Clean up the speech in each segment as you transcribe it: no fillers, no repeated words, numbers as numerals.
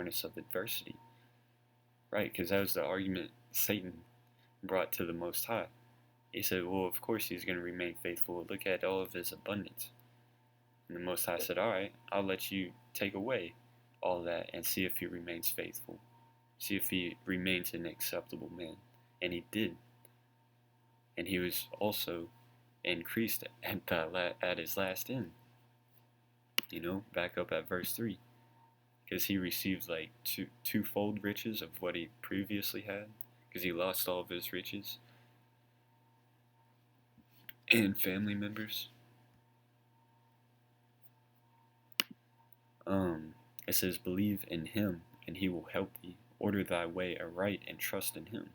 furnace of adversity. Right? Because that was the argument Satan brought to the Most High. He said, well, of course he's going to remain faithful. Look at all of his abundance. And the Most High said, all right, I'll let you take away all that and see if he remains faithful. See if he remains an acceptable man. And he did. And he was also increased at his last end. Back up at verse 3. Because he received like twofold riches of what he previously had. Because he lost all of his riches and family members. It says, believe in him, and he will help thee. Order thy way aright, and trust in him.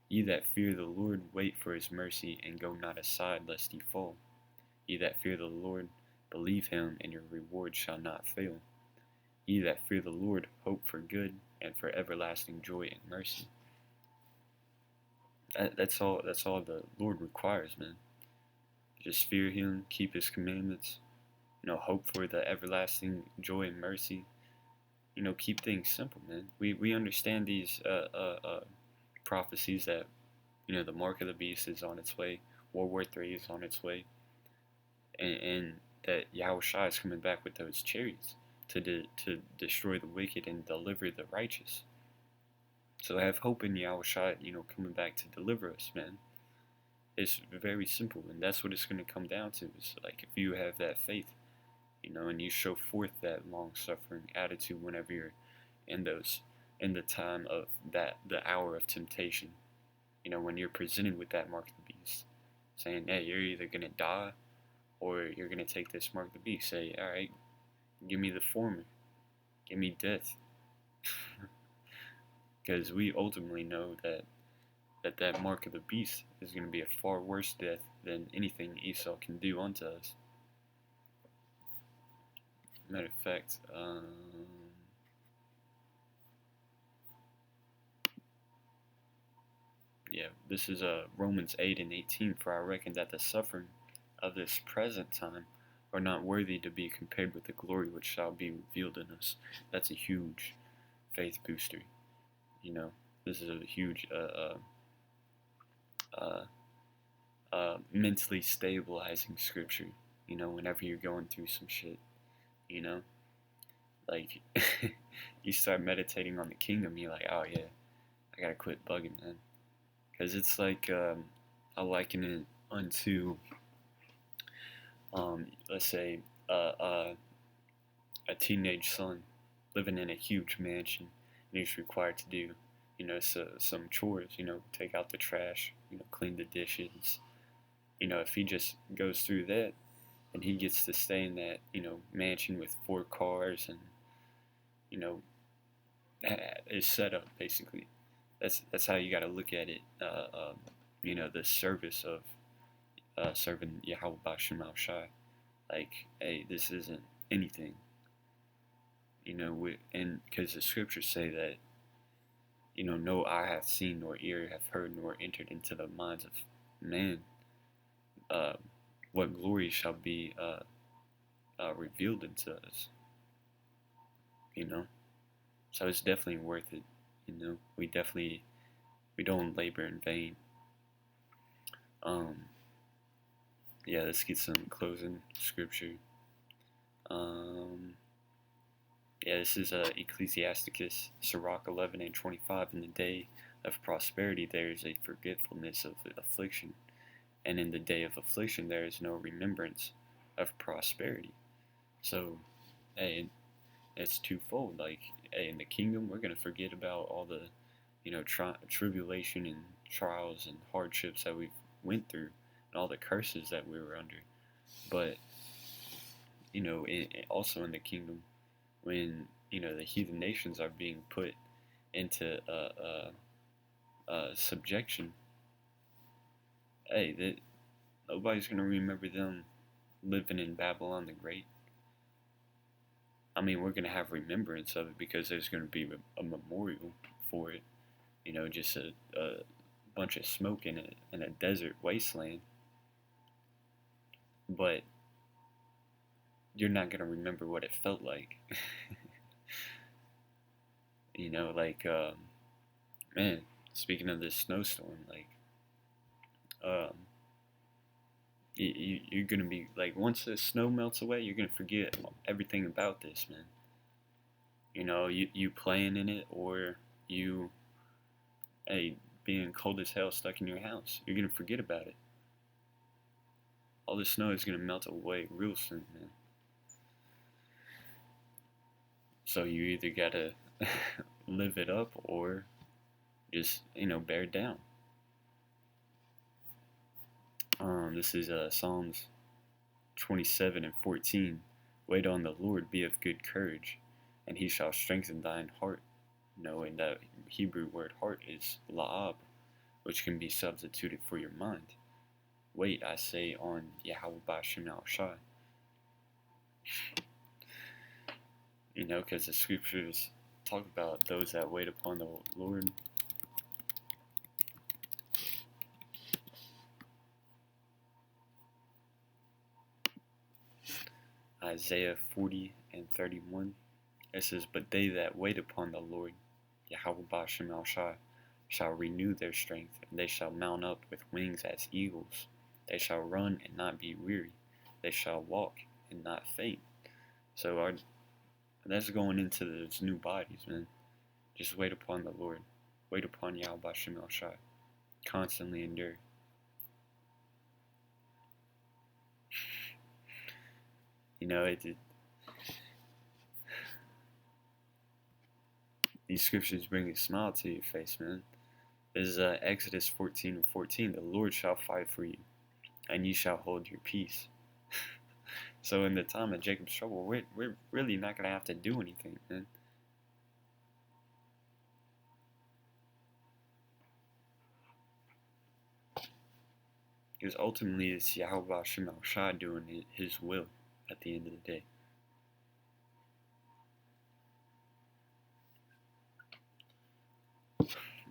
Ye that fear the Lord, wait for his mercy, and go not aside, lest ye fall. Ye that fear the Lord, believe him, and your reward shall not fail. Ye that fear the Lord, hope for good, and for everlasting joy and mercy. That's all the Lord requires, man. Just fear him, keep his commandments, hope for the everlasting joy and mercy. Keep things simple, man. We understand these prophecies that, the mark of the beast is on its way, World War III is on its way, and that Yahushua is coming back with those chariots to destroy the wicked and deliver the righteous. So have hope in Yahushua, coming back to deliver us, man. It's very simple, and that's what it's going to come down to. Is like if you have that faith, and you show forth that long-suffering attitude whenever you're in the time of the hour of temptation, when you're presented with that mark of the beast, saying, hey, you're either going to die or you're going to take this mark of the beast. Say, all right, give me the former, give me death. Because we ultimately know that mark of the beast is going to be a far worse death than anything Esau can do unto us. Matter of fact, this is Romans 8:18. For I reckon that the suffering of this present time are not worthy to be compared with the glory which shall be revealed in us. That's a huge faith booster. This is a huge mentally stabilizing scripture. Whenever you're going through some shit. Like, you start meditating on the kingdom, you're like, oh yeah, I gotta quit bugging, man. Because it's like, I liken it unto, let's say, a teenage son living in a huge mansion, and he's required to do, some chores, take out the trash, clean the dishes. If he just goes through that, and he gets to stay in that, mansion with 4 cars and, is set up basically. That's how you got to look at it. The service of serving Yahweh Bashim Al Shai. Like, hey, this isn't anything. And because the scriptures say that, no eye hath seen, nor ear hath heard, nor entered into the minds of man, what glory shall be revealed into us. So it's definitely worth it. We don't labor in vain. Let's get some closing scripture. This is Ecclesiasticus, Sirach 11:25. In the day of prosperity there is a forgetfulness of affliction, and in the day of affliction there is no remembrance of prosperity. So, hey, it's twofold. Like, hey, in the kingdom, we're going to forget about all the, tribulation and trials and hardships that we've went through, and all the curses that we were under. But, also in the kingdom, when, the heathen nations are being put into subjection, hey, nobody's going to remember them living in Babylon the Great. I mean, we're going to have remembrance of it because there's going to be a memorial for it. Just a bunch of smoke in a desert wasteland. But you're not going to remember what it felt like. Like, man, speaking of this snowstorm, like, um, you're gonna be like, once the snow melts away, you're gonna forget everything about this, man. You playing in it, or you, hey, being cold as hell stuck in your house. You're gonna forget about it. All the snow is gonna melt away real soon, man. So you either gotta live it up or just, bear down. This is Psalms 27 and 14. Wait on the Lord, be of good courage, and he shall strengthen thine heart. Knowing that Hebrew word heart is la'ab, which can be substituted for your mind. Wait, I say, on Yahweh Ba'Shem Al Shai. Because the scriptures talk about those that wait upon the Lord. Isaiah 40 and 31. It says, but they that wait upon the Lord, Yahweh Ba'Shem Al Shai, shall renew their strength, and they shall mount up with wings as eagles. They shall run and not be weary. They shall walk and not faint. So that's going into those new bodies, man. Just wait upon the Lord. Wait upon Yahweh Ba'Shem El Shai. Constantly endure. These scriptures bring a smile to your face, man. This is Exodus 14 and 14. The Lord shall fight for you, and ye shall hold your peace. So in the time of Jacob's trouble, we're really not going to have to do anything, man. Because ultimately it's Yahweh Ba'Shem El Shai doing his will at the end of the day.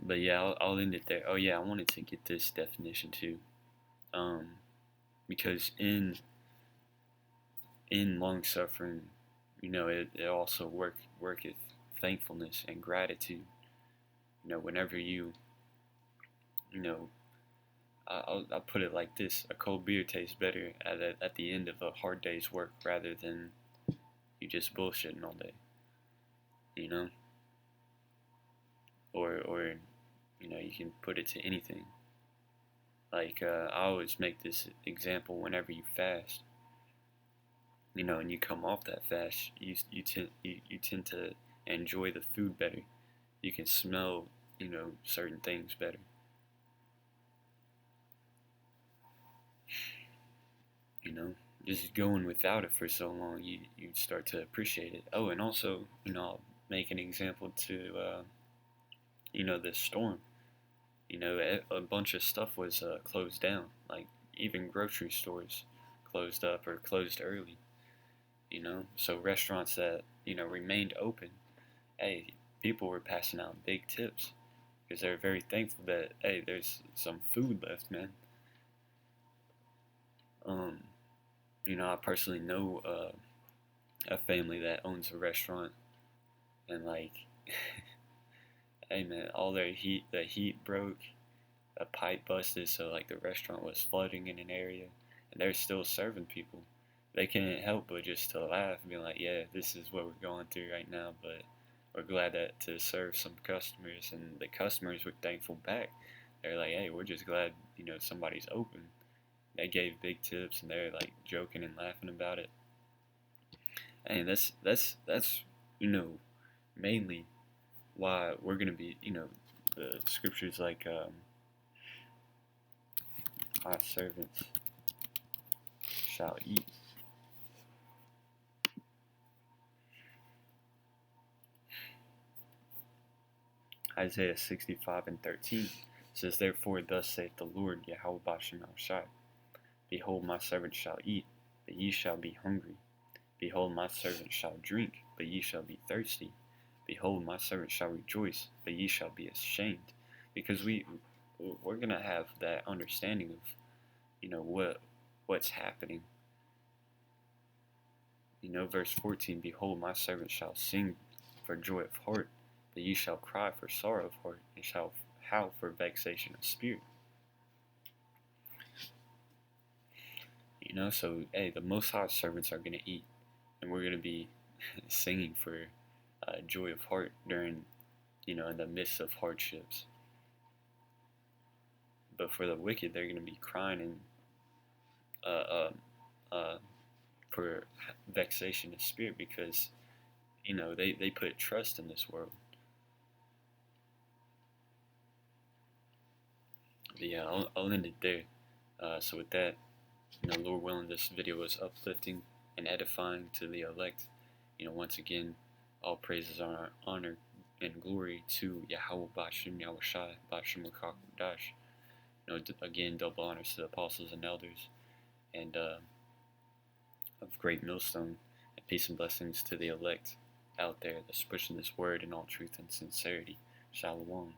But yeah, I'll end it there. Oh yeah, I wanted to get this definition too. Because in long suffering, it also worketh thankfulness and gratitude. Whenever I'll put it like this: a cold beer tastes better at the end of a hard day's work rather than you just bullshitting all day. You know, or you can put it to anything. Like I always make this example whenever you fast. And you come off that fast, you tend to enjoy the food better. You can smell, certain things better. You know, just going without it for so long, you start to appreciate it. Oh, and also, I'll make an example to, this storm. A bunch of stuff was closed down, like even grocery stores closed up or closed early. So restaurants that remained open, hey, people were passing out big tips because they're very thankful that, hey, there's some food left, man. um I personally know a family that owns a restaurant, and like hey man, all the heat broke, a pipe busted, so like the restaurant was flooding in an area, and they're still serving people. They can't help but just to laugh and be like, yeah, this is what we're going through right now, but we're glad that to serve some customers. And the customers were thankful back. They're like, hey, we're just glad somebody's open. They gave big tips, and they're like joking and laughing about it. And that's mainly why we're gonna be the scriptures like our servants shall eat. Isaiah 65 and 13 says, therefore thus saith the Lord Yahweh Ba'Shem El Shai, behold my servant shall eat, but ye shall be hungry. Behold my servant shall drink, but ye shall be thirsty. Behold my servant shall rejoice, but ye shall be ashamed. Because we're gonna have that understanding of what's happening. Verse 14, behold my servant shall sing for joy of heart, that you shall cry for sorrow of heart, and shall howl for vexation of spirit. So hey, the Most High servants are gonna eat, and we're gonna be singing for joy of heart during, in the midst of hardships. But for the wicked, they're gonna be crying and uh, uh, uh, for vexation of spirit because they put trust in this world. But yeah, I'll end it there. So with that, Lord willing, this video was uplifting and edifying to the elect. Once again, all praises are honor and glory to Yahweh Bashim Yahushai Bashim Dash. Again, double honors to the apostles and elders, and of great millstone, and peace and blessings to the elect out there that's pushing this word in all truth and sincerity. Shalom.